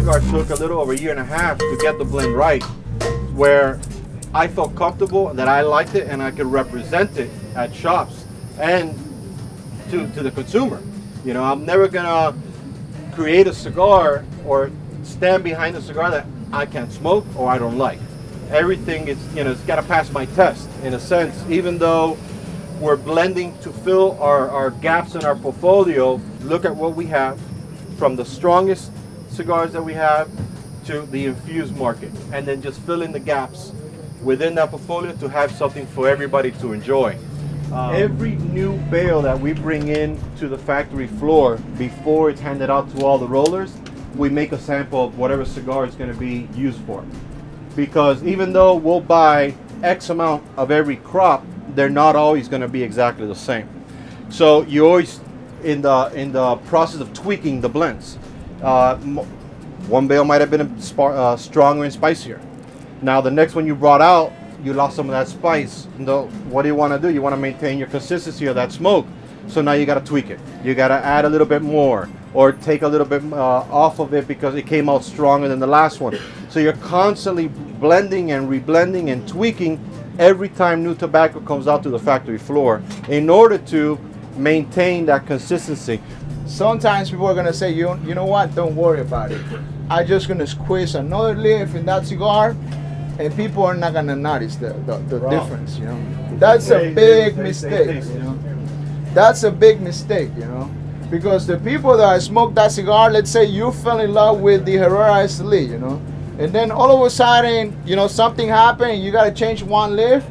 cigar took a little over a year and a half to get the blend right, where I felt comfortable that I liked it and I could represent it at shops and to the consumer. You know, I'm never gonna create a cigar or stand behind a cigar that I can't smoke or I don't like. Everything is, you know, it's got to pass my test in a sense. Even though we're blending to fill our gaps in our portfolio, look at what we have, from the strongest cigars that we have to the infused market, and then just fill in the gaps within that portfolio to have something for everybody to enjoy. Every new bale that we bring in to the factory floor, before it's handed out to all the rollers, we make a sample of whatever cigar is going to be used for. Because even though we'll buy X amount of every crop, they're not always going to be exactly the same. So you always in the process of tweaking the blends. One bale might have been stronger and spicier. Now the next one you brought out, you lost some of that spice. What do you want to do? You want to maintain your consistency of that smoke. So now you got to tweak it. You got to add a little bit more, or take a little bit off of it because it came out stronger than the last one. So you're constantly blending and reblending and tweaking every time new tobacco comes out to the factory floor in order to maintain that consistency. Sometimes people are gonna say, you know what, don't worry about it. I'm just gonna squeeze another leaf in that cigar and people are not gonna notice the difference, you know. That's a big mistake, you know. That's a big mistake, you know. Because the people that smoke that cigar, let's say you fell in love with the Herrera SLE, you know, and then all of a sudden, you know, something happened and you gotta change one leaf.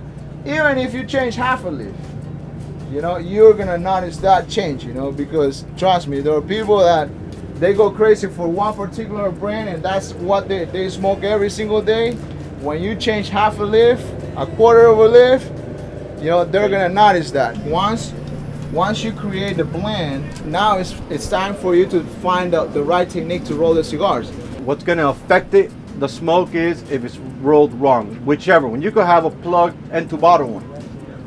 Even if you change half a leaf, you know, you're gonna notice that change, you know, because trust me, there are people that they go crazy for one particular brand and that's what they smoke every single day. When you change half a leaf, a quarter of a leaf, you know, they're gonna notice that. Once you create the blend, now it's time for you to find out the right technique to roll the cigars. What's gonna affect it, the smoke, is if it's rolled wrong, whichever one. You could have a plug end to bottom one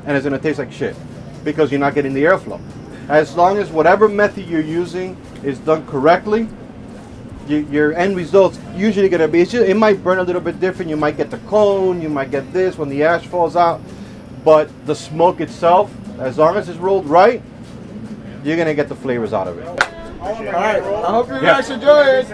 and it's gonna taste like shit because you're not getting the airflow. As long as whatever method you're using is done correctly, your end result's usually gonna be, it might burn a little bit different. You might get the cone, you might get this when the ash falls out, but the smoke itself, as long as it's rolled right, you're gonna get the flavors out of it. All right, I hope you guys enjoy it.